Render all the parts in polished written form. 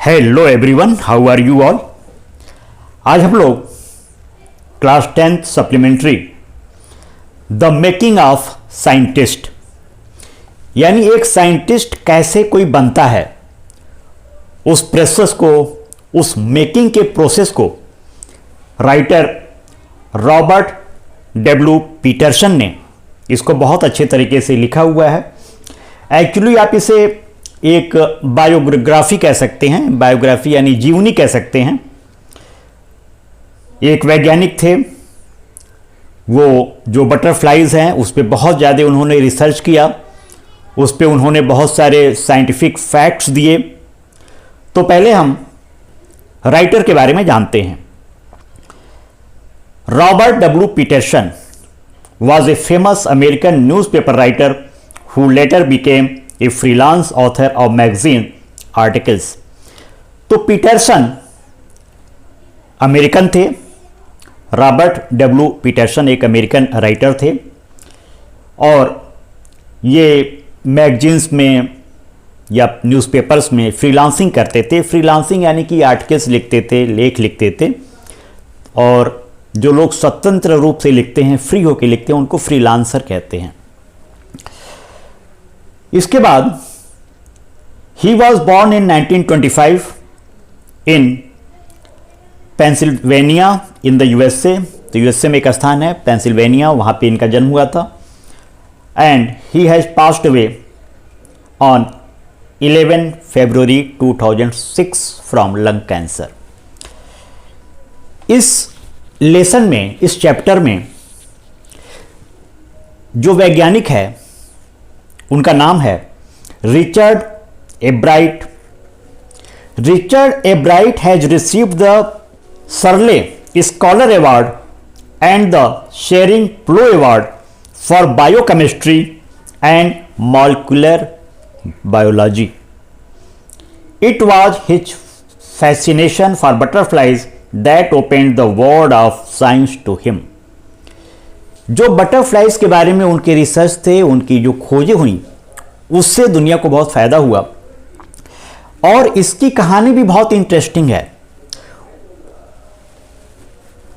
Hello everyone, how are you all. आज हम लोग class 10th supplementary the making of scientist यानी एक साइंटिस्ट कैसे कोई बनता है, उस प्रोसेस को, उस मेकिंग के प्रोसेस को राइटर रॉबर्ट डब्ल्यू पीटरसन ने इसको बहुत अच्छे तरीके से लिखा हुआ है। एक्चुअली आप इसे एक बायोग्राफी कह सकते हैं, बायोग्राफी यानी जीवनी कह सकते हैं। एक वैज्ञानिक थे, वो जो बटरफ्लाइज हैं उस पर बहुत ज़्यादा उन्होंने रिसर्च किया, उस पर उन्होंने बहुत सारे साइंटिफिक फैक्ट्स दिए। तो पहले हम राइटर के बारे में जानते हैं। Robert W Peterson was a famous American newspaper writer who later became a freelance author of magazine articles। तो पीटरसन अमेरिकन थे। रॉबर्ट डब्ल्यू पीटरसन एक अमेरिकन राइटर थे और ये मैगजीन्स में या न्यूज़पेपर्स में फ्रीलांसिंग करते थे। फ्रीलांसिंग यानी कि आर्टिकल्स लिखते थे, लेख लिखते थे। और जो लोग स्वतंत्र रूप से लिखते हैं, फ्री होकर लिखते हैं, उनको फ्रीलांसर कहते हैं। इसके बाद he was born in 1925 in Pennsylvania in the USA. तो यूएसए में एक स्थान है पेंसिल्वेनिया, वहां पे इनका जन्म हुआ था। And he has passed away on 11 February 2006 from lung cancer. इस लेसन में, इस चैप्टर में जो वैज्ञानिक है उनका नाम है Richard Ebright. Richard Ebright has received the Searle scholar award and the Schering Plough award for biochemistry and molecular biology. It was his fascination for butterflies that opened the world of science to him। जो butterflies के बारे में उनके research थे, उनकी जो खोजें हुई, उससे दुनिया को बहुत फायदा हुआ। और इसकी कहानी भी बहुत इंटरेस्टिंग है।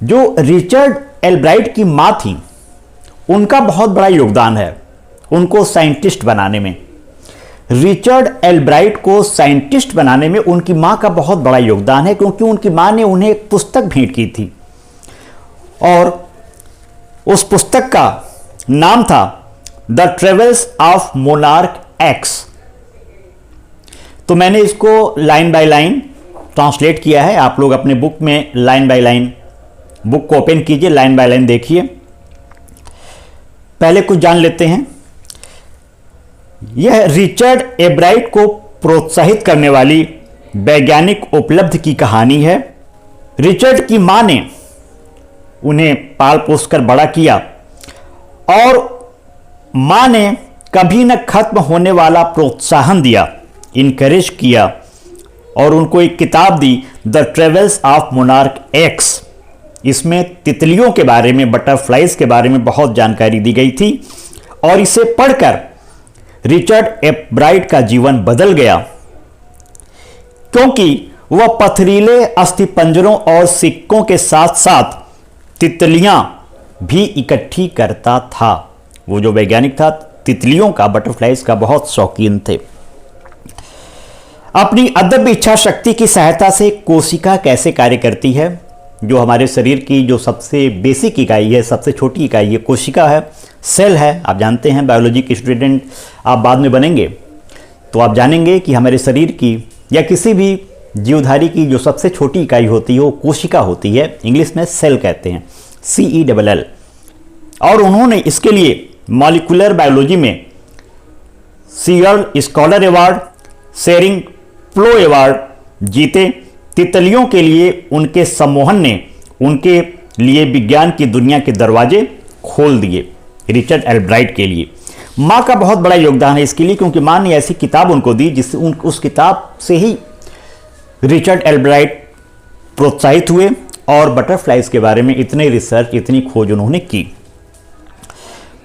जो रिचर्ड एल्ब्राइट की मां थी, उनका बहुत बड़ा योगदान है उनको साइंटिस्ट बनाने में। रिचर्ड एल्ब्राइट को साइंटिस्ट बनाने में उनकी मां का बहुत बड़ा योगदान है, क्योंकि उनकी मां ने उन्हें एक पुस्तक भेंट की थी और उस पुस्तक का नाम था the Travels of Monarch x. तो मैंने इसको लाइन बाय लाइन ट्रांसलेट किया है। आप लोग अपने बुक में लाइन बाय लाइन, बुक को ओपन कीजिए, लाइन बाय लाइन देखिए। पहले कुछ जान लेते हैं। यह रिचर्ड एब्राइट को प्रोत्साहित करने वाली वैज्ञानिक उपलब्धि की कहानी है। रिचर्ड की मां ने उन्हें पाल पोस कर बड़ा किया और मां ने कभी न खत्म होने वाला प्रोत्साहन दिया, इनकरेज किया और उनको एक किताब दी the Travels of Monarch X. इसमें तितलियों के बारे में, बटरफ्लाइज के बारे में बहुत जानकारी दी गई थी और इसे पढ़कर रिचर्ड एब्राइट का जीवन बदल गया, क्योंकि वह पथरीले अस्थिपंजरों और सिक्कों के साथ साथ तितलियां भी इकट्ठी करता था। वो जो वैज्ञानिक था, तितलियों का, बटरफ्लाइज का बहुत शौकीन थे। अपनी अदम्य इच्छा शक्ति की सहायता से कोशिका कैसे कार्य करती है, जो हमारे शरीर की जो सबसे बेसिक इकाई है, सबसे छोटी इकाई है, कोशिका है, सेल है। आप जानते हैं, बायोलॉजी के स्टूडेंट आप बाद में बनेंगे तो आप जानेंगे कि हमारे शरीर की या किसी भी जीवधारी की जो सबसे छोटी इकाई होती है वो कोशिका होती है। इंग्लिश में सेल कहते हैं, CELL। और उन्होंने इसके लिए मॉलिक्यूलर बायोलॉजी में सीयल scholar award, Tshering Plough award जीते। तितलियों के लिए उनके सम्मोहन ने उनके लिए विज्ञान की दुनिया के दरवाजे खोल दिए। रिचर्ड एल्ब्राइट के लिए मां का बहुत बड़ा योगदान है इसके लिए, क्योंकि मां ने ऐसी किताब उनको दी जिससे उस किताब से ही रिचर्ड एल्ब्राइट प्रोत्साहित हुए और बटरफ्लाइज के बारे में इतने रिसर्च, इतनी खोज उन्होंने की।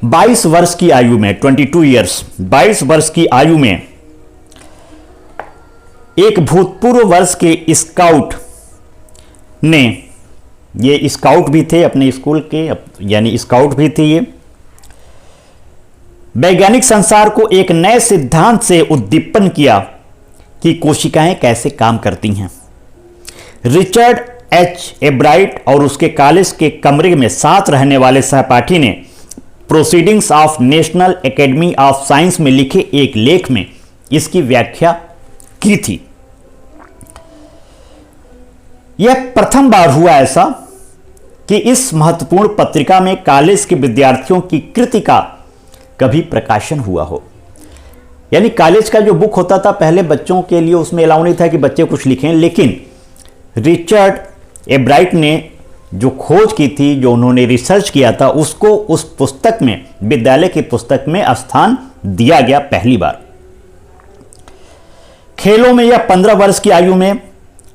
22 वर्ष की आयु में, 22 ईयर्स, 22 वर्ष की आयु में एक भूतपूर्व वर्ष के स्काउट ने, ये स्काउट भी थे अपने स्कूल के, यानी स्काउट भी थे ये, वैज्ञानिक संसार को एक नए सिद्धांत से उद्दीपन किया कि कोशिकाएं कैसे काम करती हैं। रिचर्ड एच एब्राइट और उसके कॉलेज के कमरे में साथ रहने वाले सहपाठी ने proceedings of national academy of science में लिखे एक लेख में इसकी व्याख्या की थी। यह प्रथम बार हुआ ऐसा कि इस महत्वपूर्ण पत्रिका में कॉलेज के विद्यार्थियों की कृति का कभी प्रकाशन हुआ हो। यानी कॉलेज का जो बुक होता था पहले बच्चों के लिए, उसमें अलाउ नहीं था कि बच्चे कुछ लिखें, लेकिन रिचर्ड एब्राइट ने जो खोज की थी, जो उन्होंने रिसर्च किया था, उसको उस पुस्तक में, विद्यालय की पुस्तक में स्थान दिया गया पहली बार। खेलों में या 15 वर्ष की आयु में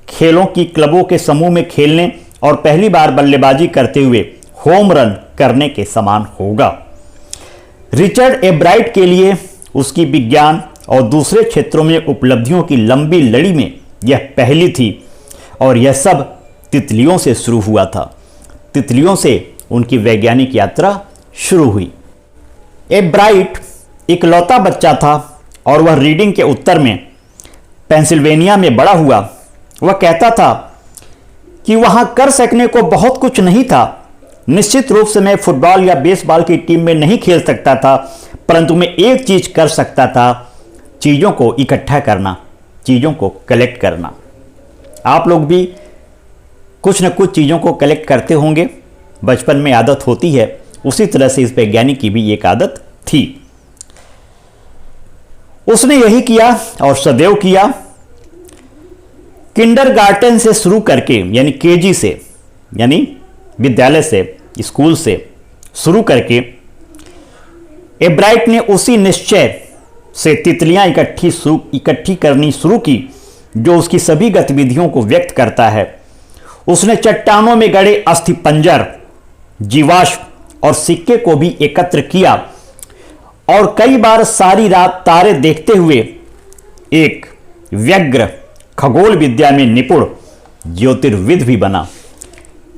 खेलों की क्लबों के समूह में खेलने और पहली बार बल्लेबाजी करते हुए होम रन करने के समान होगा। रिचर्ड एब्राइट के लिए उसकी विज्ञान और दूसरे क्षेत्रों में उपलब्धियों की लंबी लड़ी में यह पहली थी, और यह सब तितलियों से शुरू हुआ था। तितलियों से उनकी वैज्ञानिक यात्रा शुरू हुई। एब्राइट इकलौता बच्चा था और वह रीडिंग के उत्तर में पेंसिल्वेनिया में बड़ा हुआ। वह कहता था कि वहां कर सकने को बहुत कुछ नहीं था। निश्चित रूप से मैं फुटबॉल या बेसबॉल की टीम में नहीं खेल सकता था, परंतु मैं एक चीज कर सकता था, चीजों को इकट्ठा करना, चीजों को कलेक्ट करना। आप लोग भी कुछ न कुछ चीज़ों को कलेक्ट करते होंगे, बचपन में आदत होती है। उसी तरह से इस वैज्ञानिक की भी एक आदत थी। उसने यही किया और सदैव किया। किंडरगार्टन से शुरू करके, यानी केजी से, यानी विद्यालय से, स्कूल से शुरू करके एब्राइट ने उसी निश्चय से तितलियां इकट्ठी करनी शुरू की जो उसकी सभी गतिविधियों को व्यक्त करता है। उसने चट्टानों में गड़े अस्थिपंजर, जीवाश्म और सिक्के को भी एकत्र किया और कई बार सारी रात तारे देखते हुए एक व्यग्र खगोल विद्या में निपुण ज्योतिर्विद भी बना।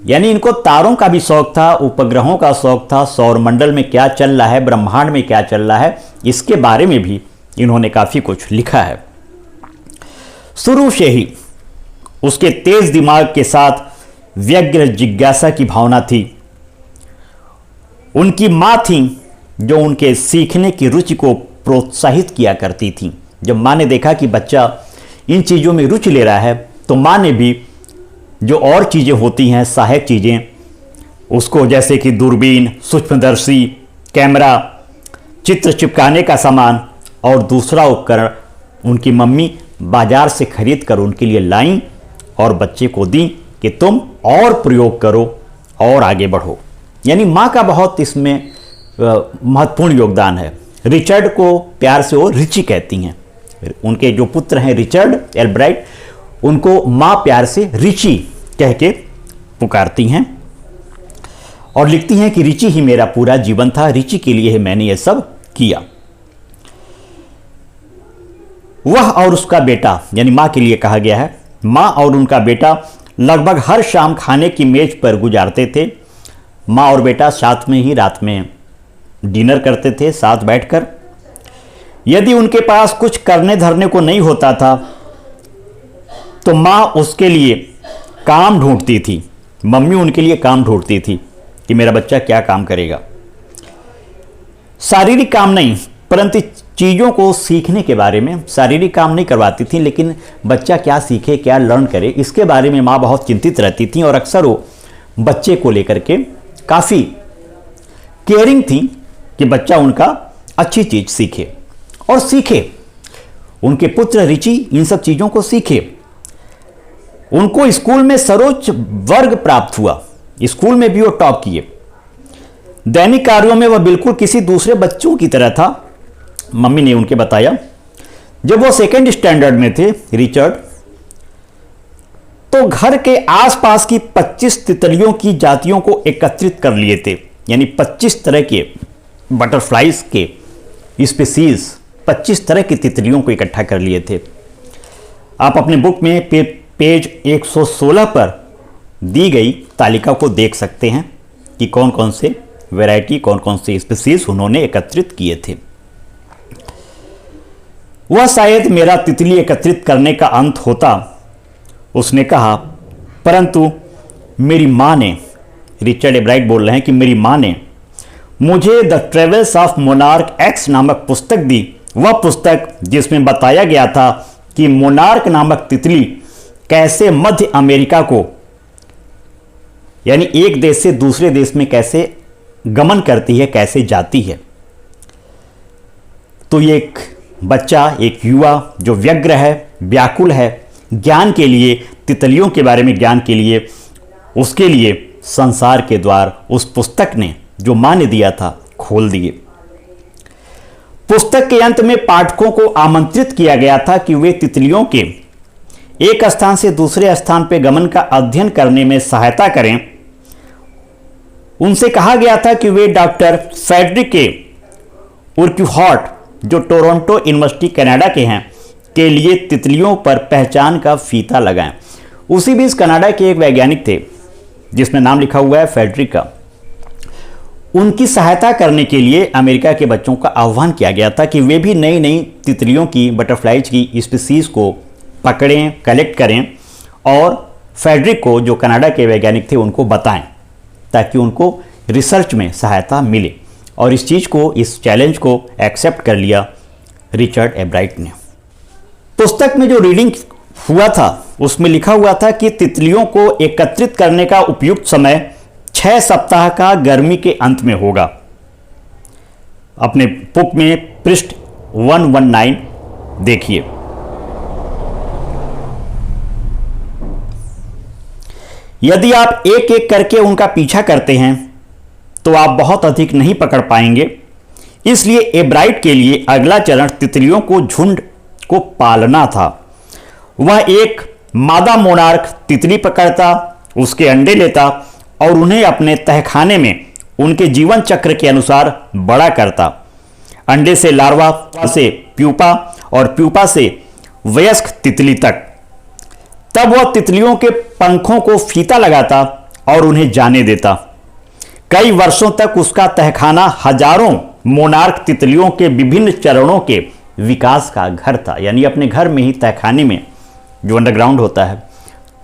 यानी इनको तारों का भी शौक था, उपग्रहों का शौक था, सौरमंडल में क्या चल रहा है, ब्रह्मांड में क्या चल रहा है, इसके बारे में भी इन्होंने काफी कुछ लिखा है। शुरू से ही उसके तेज दिमाग के साथ व्यग्र जिज्ञासा की भावना थी। उनकी मां थी जो उनके सीखने की रुचि को प्रोत्साहित किया करती थी। जब मां ने देखा कि बच्चा इन चीज़ों में रुचि ले रहा है, तो मां ने भी जो और चीज़ें होती हैं, सहायक चीज़ें, उसको जैसे कि दूरबीन, सूक्ष्मदर्शी, कैमरा, चित्र चिपकाने का सामान और दूसरा उपकरण उनकी मम्मी बाजार से खरीद कर उनके लिए लाईं और बच्चे को दी कि तुम और प्रयोग करो और आगे बढ़ो। यानी माँ का बहुत इसमें महत्वपूर्ण योगदान है। रिचर्ड को प्यार से वो रिची कहती हैं। उनके जो पुत्र हैं रिचर्ड एल्ब्राइट, उनको माँ प्यार से रिची कह के पुकारती हैं और लिखती हैं कि रिची ही मेरा पूरा जीवन था, रिची के लिए ही मैंने ये सब किया। वह और उसका बेटा, यानी माँ के लिए कहा गया है, माँ और उनका बेटा लगभग हर शाम खाने की मेज पर गुजारते थे। माँ और बेटा साथ में ही रात में डिनर करते थे, साथ बैठकर। यदि उनके पास कुछ करने धरने को नहीं होता था तो माँ उसके लिए काम ढूंढती थी। मम्मी उनके लिए काम ढूंढती थी कि मेरा बच्चा क्या काम करेगा। शारीरिक काम नहीं, परंतु चीज़ों को सीखने के बारे में शारीरिक काम नहीं करवाती थी, लेकिन बच्चा क्या सीखे, क्या लर्न करे, इसके बारे में माँ बहुत चिंतित रहती थी। और अक्सर वो बच्चे को लेकर के काफ़ी केयरिंग थी कि बच्चा उनका अच्छी चीज़ सीखे और सीखे। उनके पुत्र रिची इन सब चीज़ों को सीखे। उनको स्कूल में सर्वोच्च वर्ग प्राप्त हुआ, स्कूल में भी वो टॉप किए। दैनिक कार्यों में वह बिल्कुल किसी दूसरे बच्चों की तरह था। मम्मी ने उनके बताया, जब वो सेकेंड स्टैंडर्ड में थे रिचर्ड, तो घर के आसपास की 25 तितलियों की जातियों को एकत्रित कर लिए थे। यानी 25 तरह के बटरफ्लाइज के स्पीसीज, 25 तरह की तितलियों को इकट्ठा कर लिए थे। आप अपने बुक में पेज 116 पर दी गई तालिका को देख सकते हैं कि कौन कौन से वैरायटी, कौन कौन से स्पीसीज उन्होंने एकत्रित किए थे। वह शायद मेरा तितली एकत्रित करने का अंत होता, उसने कहा, परंतु मेरी माँ ने, रिचर्ड एब्राइट बोल रहे हैं कि मेरी माँ ने मुझे the Travels of Monarch x नामक पुस्तक दी। वह पुस्तक जिसमें बताया गया था कि मोनार्क नामक तितली कैसे मध्य अमेरिका को, यानी एक देश से दूसरे देश में कैसे गमन करती है, कैसे जाती है। तो ये एक बच्चा, एक युवा जो व्यग्र है, व्याकुल है ज्ञान के लिए, तितलियों के बारे में ज्ञान के लिए, उसके लिए संसार के द्वार उस पुस्तक ने, जो मां ने दिया था, खोल दिए। पुस्तक के अंत में पाठकों को आमंत्रित किया गया था कि वे तितलियों के एक स्थान से दूसरे स्थान पर गमन का अध्ययन करने में सहायता करें। उनसे कहा गया था कि वे डॉक्टर फ्रेडरिक उर्क्यूहॉट, जो टोरंटो यूनिवर्सिटी कनाडा के हैं, के लिए तितलियों पर पहचान का फीता लगाएं। उसी बीच कनाडा के एक वैज्ञानिक थे जिसमें नाम लिखा हुआ है फ्रेडरिक का। उनकी सहायता करने के लिए अमेरिका के बच्चों का आह्वान किया गया था कि वे भी नई नई तितलियों की, बटरफ्लाइज की स्पीसीज को पकड़ें, कलेक्ट करें और फ्रेडरिक को, जो कनाडा के वैज्ञानिक थे, उनको बताएं ताकि उनको रिसर्च में सहायता मिले। और इस चीज़ को, इस चैलेंज को एक्सेप्ट कर लिया रिचर्ड एब्राइट ने। पुस्तक में जो रीडिंग हुआ था उसमें लिखा हुआ था कि तितलियों को एकत्रित करने का उपयुक्त समय 6 सप्ताह का गर्मी के अंत में होगा। अपने बुक में पृष्ठ 119 देखिए। यदि आप एक एक करके उनका पीछा करते हैं तो आप बहुत अधिक नहीं पकड़ पाएंगे। इसलिए एब्राइट के लिए अगला चरण तितलियों को झुंड को पालना था। वह एक मादा मोनार्क तितली पकड़ता, उसके अंडे लेता और उन्हें अपने तहखाने में उनके जीवन चक्र के अनुसार बड़ा करता। अंडे से लार्वा, से प्यूपा और प्यूपा से वयस्क तितली तक। तब वह तितलियों के पंखों को फीता लगाता और उन्हें जाने देता। कई वर्षों तक उसका तहखाना हजारों मोनार्क तितलियों के विभिन्न चरणों के विकास का घर था। यानी अपने घर में ही, तहखाने में, जो अंडरग्राउंड होता है,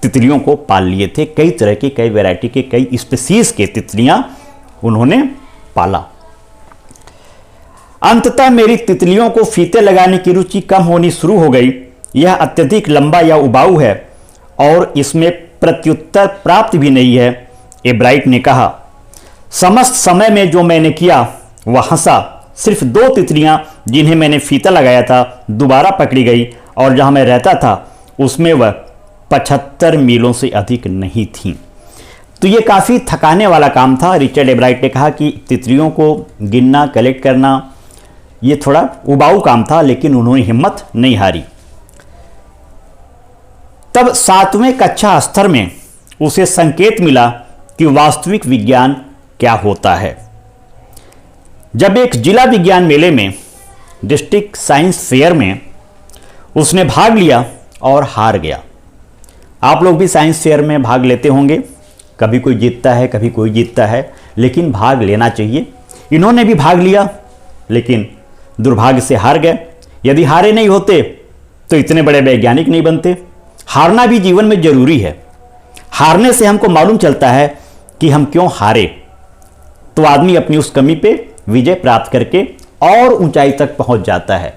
तितलियों को पाल लिए थे। कई तरह की, कई वैरायटी के, कई स्पीसीज के तितलियां उन्होंने पाला। अंततः मेरी तितलियों को फीते लगाने की रुचि कम होनी शुरू हो गई। यह अत्यधिक लंबा या उबाऊ है और इसमें प्रत्युत्तर प्राप्त भी नहीं है, एब्राइट ने कहा। समस्त समय में जो मैंने किया वह हंसा। सिर्फ 2 तितलियां जिन्हें मैंने फीता लगाया था दोबारा पकड़ी गई और जहां मैं रहता था उसमें वह 75 मीलों से अधिक नहीं थीं। तो ये काफ़ी थकाने वाला काम था। रिचर्ड एब्राइट ने कहा कि तितलियों को गिनना, कलेक्ट करना, ये थोड़ा उबाऊ काम था, लेकिन उन्होंने हिम्मत नहीं हारी। तब 7वें कक्षा स्तर में उसे संकेत मिला कि वास्तविक विज्ञान क्या होता है। जब एक जिला विज्ञान मेले में, डिस्ट्रिक्ट साइंस फेयर में, उसने भाग लिया और हार गया। आप लोग भी साइंस फेयर में भाग लेते होंगे, कभी कोई जीतता है, कभी कोई जीतता है, लेकिन भाग लेना चाहिए। इन्होंने भी भाग लिया लेकिन दुर्भाग्य से हार गए। यदि हारे नहीं होते तो इतने बड़े वैज्ञानिक नहीं बनते। हारना भी जीवन में जरूरी है। हारने से हमको मालूम चलता है कि हम क्यों हारे। तो आदमी अपनी उस कमी पे विजय प्राप्त करके और ऊंचाई तक पहुंच जाता है।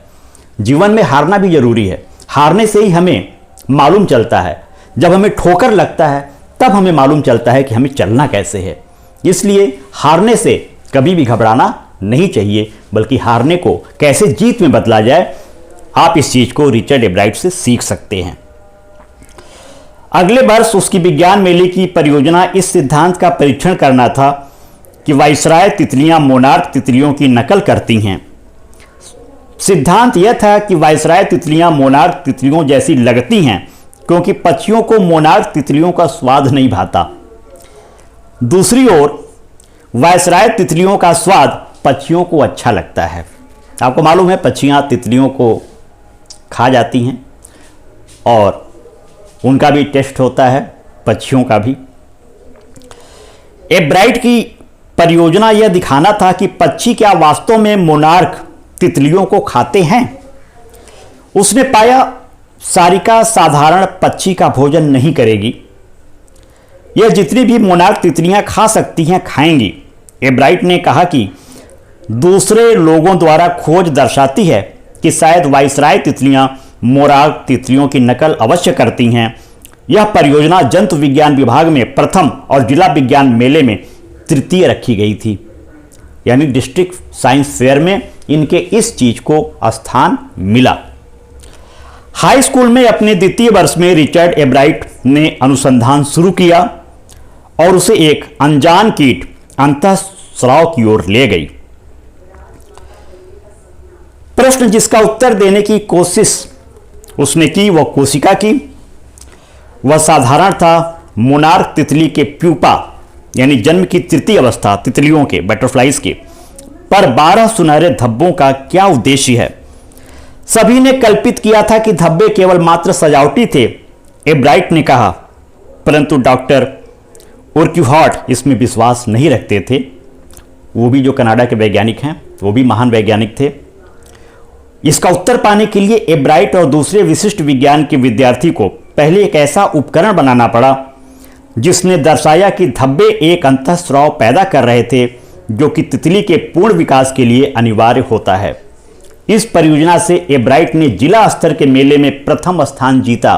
जीवन में हारना भी जरूरी है। हारने से ही हमें मालूम चलता है। जब हमें ठोकर लगता है तब हमें मालूम चलता है कि हमें चलना कैसे है। इसलिए हारने से कभी भी घबराना नहीं चाहिए, बल्कि हारने को कैसे जीत में बदला जाए, आप इस चीज को रिचर्ड एब्राइट से सीख सकते हैं। अगले वर्ष उसकी विज्ञान मेले की परियोजना इस सिद्धांत का परीक्षण करना था कि वाइसराय तितलियां मोनार्क तितलियों की नकल करती हैं। सिद्धांत यह था कि वाइसराय तितलियां मोनार्क तितलियों जैसी लगती हैं क्योंकि पक्षियों को मोनार्क तितलियों का स्वाद नहीं भाता। दूसरी ओर वाइसराय तितलियों का स्वाद पक्षियों को अच्छा लगता है। आपको मालूम है पक्षियां तितलियों को खा जाती हैं। और उनका भी टेस्ट होता है, पक्षियों का भी। एब्राइट की परियोजना यह दिखाना था कि पक्षी क्या वास्तव में मोनार्क तितलियों को खाते हैं। उसने पाया सारिका साधारण पक्षी का भोजन नहीं करेगी, यह जितनी भी मोनार्क तितलियां खा सकती हैं खाएंगी। एब्राइट ने कहा कि दूसरे लोगों द्वारा खोज दर्शाती है कि शायद वाइसराय तितलियां मोनार्क तितलियों की नकल अवश्य करती हैं। यह परियोजना जंतु विज्ञान विभाग में प्रथम और जिला विज्ञान मेले में तृतीय रखी गई थी, यानी डिस्ट्रिक्ट साइंस फेयर में इनके इस चीज को स्थान मिला। हाई स्कूल में अपने द्वितीय वर्ष में रिचर्ड एब्राइट ने अनुसंधान शुरू किया और उसे एक अनजान कीट अंतःस्राव की ओर ले गई। प्रश्न जिसका उत्तर देने की कोशिश उसने की वह कोशिका की। वह साधारण था। मोनार्क तितली के प्यूपा यानी जन्म की तृतीय अवस्था तितलियों के, बटरफ्लाइज के, पर 12 सुनहरे धब्बों का क्या उद्देश्य है। सभी ने कल्पित किया था कि धब्बे केवल मात्र सजावटी थे, एब्राइट ने कहा, परंतु डॉक्टर उर्क्यूहार्ट इसमें विश्वास नहीं रखते थे। वो भी जो कनाडा के वैज्ञानिक हैं, वो भी महान वैज्ञानिक थे। इसका उत्तर पाने के लिए एब्राइट और दूसरे विशिष्ट विज्ञान के विद्यार्थी को पहले एक ऐसा उपकरण बनाना पड़ा जिसने दर्शाया कि धब्बे एक अंतःस्राव पैदा कर रहे थे, जो कि तितली के पूर्ण विकास के लिए अनिवार्य होता है। इस परियोजना से एब्राइट ने जिला स्तर के मेले में प्रथम स्थान जीता।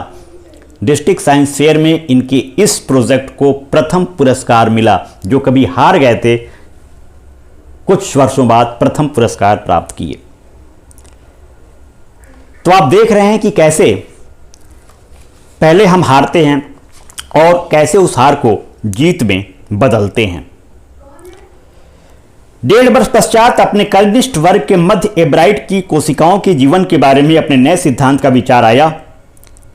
डिस्ट्रिक्ट साइंस फेयर में इनके इस प्रोजेक्ट को प्रथम पुरस्कार मिला। जो कभी हार गए थे, कुछ वर्षों बाद प्रथम पुरस्कार प्राप्त किए। तो आप देख रहे हैं कि कैसे पहले हम हारते हैं और कैसे उस हार को जीत में बदलते हैं। 1.5 वर्ष पश्चात अपने कनिष्ठ वर्ग के मध्य एब्राइट की कोशिकाओं के जीवन के बारे में अपने नए सिद्धांत का विचार आया।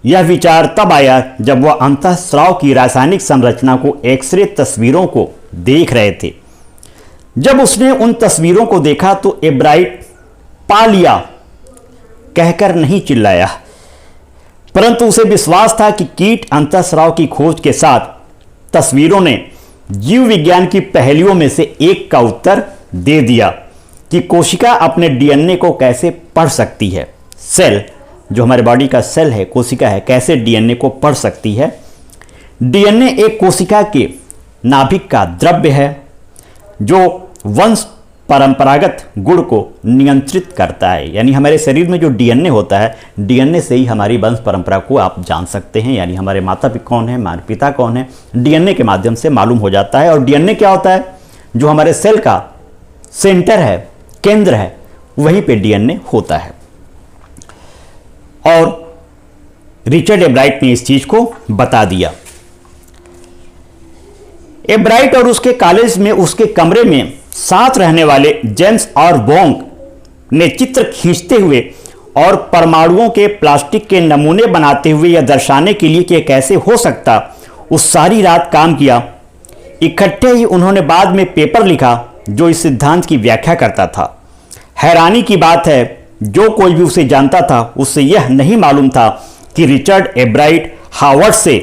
यह विचार तब आया जब वह अंतःस्राव की रासायनिक संरचना को एक्सरे तस्वीरों को देख रहे थे। जब उसने उन तस्वीरों को देखा तो एब्राइट पा लिया कहकर नहीं चिल्लाया, परंतु उसे विश्वास था कि कीट अंतःस्राव की खोज के साथ तस्वीरों ने जीव विज्ञान की पहेलियों में से एक का उत्तर दे दिया कि कोशिका अपने डीएनए को कैसे पढ़ सकती है। सेल, जो हमारे बॉडी का सेल है, कोशिका है, कैसे डीएनए को पढ़ सकती है। डीएनए एक कोशिका के नाभिक का द्रव्य है जो वंश परंपरागत गुण को नियंत्रित करता है। यानी हमारे शरीर में जो डीएनए होता है, डीएनए से ही हमारी वंश परंपरा को आप जान सकते हैं। यानी हमारे माता पिता कौन है, हमारे पिता कौन है, डीएनए के माध्यम से मालूम हो जाता है। और डीएनए क्या होता है, जो हमारे सेल का सेंटर है, केंद्र है, वहीं पे डीएनए होता है। और रिचर्ड एब्राइट ने इस चीज को बता दिया। एब्राइट और उसके कॉलेज में उसके कमरे में साथ रहने वाले जेम्स और बोंग ने चित्र खींचते हुए और परमाणुओं के प्लास्टिक के नमूने बनाते हुए यह दर्शाने के लिए कि कैसे हो सकता, उस सारी रात काम किया। इकट्ठे ही उन्होंने बाद में पेपर लिखा जो इस सिद्धांत की व्याख्या करता था। हैरानी की बात है, जो कोई भी उसे जानता था उससे यह नहीं मालूम था कि रिचर्ड एब्राइट हार्वर्ड से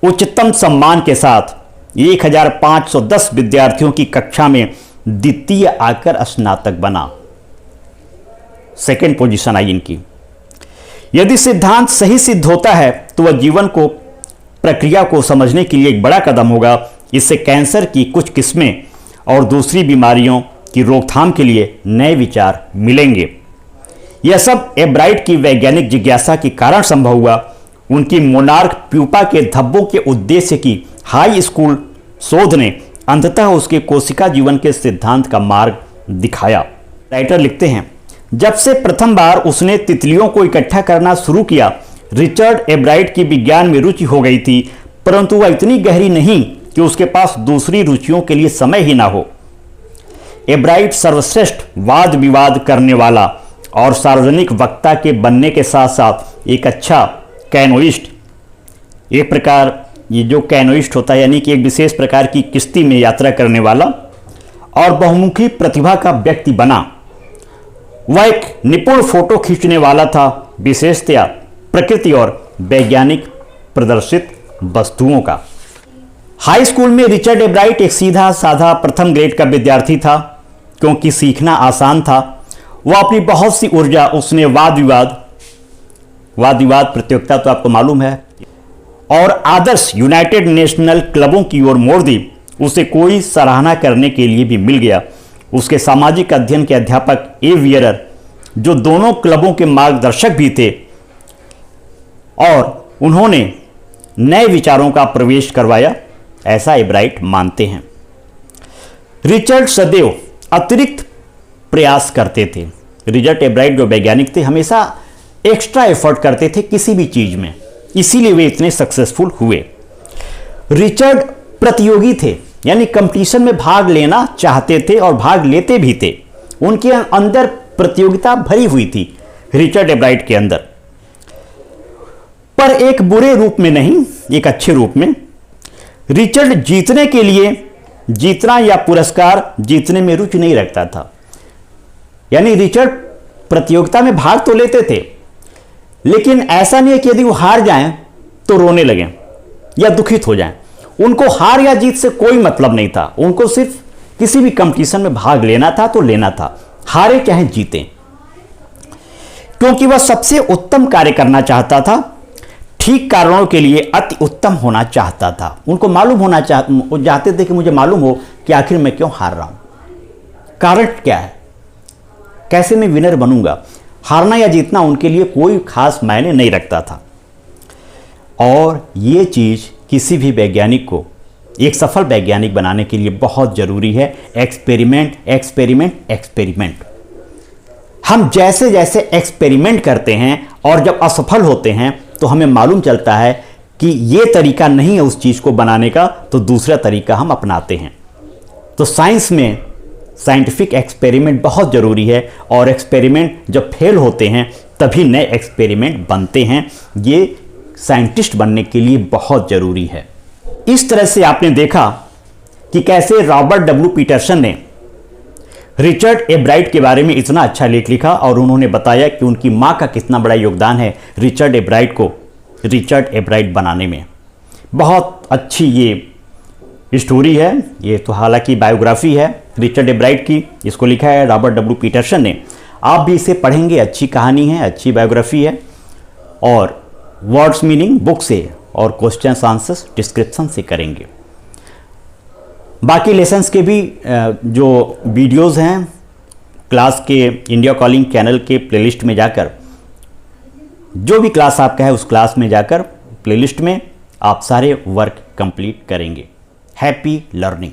उच्चतम सम्मान के साथ 1510 विद्यार्थियों की कक्षा में द्वितीय आकर स्नातक बना। सेकेंड पोजीशन आई इनकी। यदि सिद्धांत सही सिद्ध होता है तो वह जीवन को, प्रक्रिया को समझने के लिए एक बड़ा कदम होगा। इससे कैंसर की कुछ किस्में और दूसरी बीमारियों की रोकथाम के लिए नए विचार मिलेंगे। यह सब एब्राइट की वैज्ञानिक जिज्ञासा के कारण संभव हुआ। उनकी मोनार्क प्यूपा के धब्बों के उद्देश्य की हाई स्कूल शोध ने अंततः उसके कोशिका जीवन के सिद्धांत का मार्ग दिखाया। राइटर लिखते हैं, जब से प्रथम बार उसने तितलियों को इकट्ठा करना शुरू किया, रिचर्ड एब्राइट की विज्ञान में रुचि हो गई थी, परंतु वह इतनी गहरी नहीं कि उसके पास दूसरी रुचियों के लिए समय ही ना हो। एब्राइट सर्वश्रेष्ठ वाद विवाद करने वाला और सार्वजनिक वक्ता के बनने के साथ साथ एक अच्छा कैनोइस्ट, एक प्रकार ये जो कैनोइस्ट होता है यानी कि एक विशेष प्रकार की किश्ती में यात्रा करने वाला और बहुमुखी प्रतिभा का व्यक्ति बना। वह एक निपुण फोटो खींचने वाला था, विशेषतया प्रकृति और वैज्ञानिक प्रदर्शित वस्तुओं का। हाई स्कूल में रिचर्ड एब्राइट एक सीधा साधा प्रथम ग्रेड का विद्यार्थी था। क्योंकि सीखना आसान था, वह अपनी बहुत सी ऊर्जा उसने वाद विवाद प्रतियोगिता तो आपको मालूम है, और आदर्श यूनाइटेड नेशनल क्लबों की ओर मोड़ दी। उसे कोई सराहना करने के लिए भी मिल गया। उसके सामाजिक अध्ययन के अध्यापक ए वियरर, जो दोनों क्लबों के मार्गदर्शक भी थे, और उन्होंने नए विचारों का प्रवेश करवाया, ऐसा एब्राइट मानते हैं। रिचर्ड सदैव अतिरिक्त प्रयास करते थे। रिचर्ड एब्राइट जो वैज्ञानिक थे, हमेशा एक्स्ट्रा एफर्ट करते थे किसी भी चीज में, इसीलिए वे इतने सक्सेसफुल हुए। रिचर्ड प्रतियोगी थे, यानी कंपटीशन में भाग लेना चाहते थे और भाग लेते भी थे। उनके अंदर प्रतियोगिता भरी हुई थी रिचर्ड एब्राइट के अंदर, पर एक बुरे रूप में नहीं, एक अच्छे रूप में। रिचर्ड जीतने के लिए, जीतना या पुरस्कार जीतने में रुचि नहीं रखता था। यानी रिचर्ड प्रतियोगिता में भाग तो लेते थे, लेकिन ऐसा नहीं है कि यदि वो हार जाएं तो रोने लगें या दुखित हो जाएं। उनको हार या जीत से कोई मतलब नहीं था। उनको सिर्फ किसी भी कंपटीशन में भाग लेना था तो लेना था, हारे चाहे जीतें, क्योंकि वह सबसे उत्तम कार्य करना चाहता था, ठीक कारणों के लिए अति उत्तम होना चाहता था। उनको मालूम होना चाहते थे कि मुझे मालूम हो कि आखिर मैं क्यों हार रहा हूं, कारण क्या है, कैसे मैं विनर बनूंगा। हारना या जीतना उनके लिए कोई खास मायने नहीं रखता था। और ये चीज किसी भी वैज्ञानिक को एक सफल वैज्ञानिक बनाने के लिए बहुत जरूरी है। Experiment, experiment, experiment. हम जैसे जैसे एक्सपेरिमेंट करते हैं और जब असफल होते हैं तो हमें मालूम चलता है कि ये तरीका नहीं है उस चीज को बनाने का, तो दूसरा तरीका हम अपनाते हैं। तो साइंस में साइंटिफिक एक्सपेरिमेंट बहुत जरूरी है, और एक्सपेरिमेंट जब फेल होते हैं तभी नए एक्सपेरिमेंट बनते हैं। ये साइंटिस्ट बनने के लिए बहुत जरूरी है। इस तरह से आपने देखा कि कैसे रॉबर्ट डब्ल्यू पीटरसन ने रिचर्ड एब्राइट के बारे में इतना अच्छा लेख लिखा, और उन्होंने बताया कि उनकी मां का कितना बड़ा योगदान है रिचर्ड एब्राइट को रिचर्ड एब्राइट बनाने में। बहुत अच्छी ये स्टोरी है। ये तो हालांकि बायोग्राफी है रिचर्ड एब्राइट की, इसको लिखा है रॉबर्ट डब्ल्यू पीटरसन ने। आप भी इसे पढ़ेंगे, अच्छी कहानी है, अच्छी बायोग्राफी है, और वर्ड्स मीनिंग बुक से और क्वेश्चंस आंसर्स डिस्क्रिप्शन से करेंगे। बाकी लेसन्स के भी जो वीडियोस हैं क्लास के इंडिया कॉलिंग चैनल के प्लेलिस्ट में जाकर, जो भी क्लास आपका है उस क्लास में जाकर प्लेलिस्ट में आप सारे वर्क कंप्लीट करेंगे। Happy learning.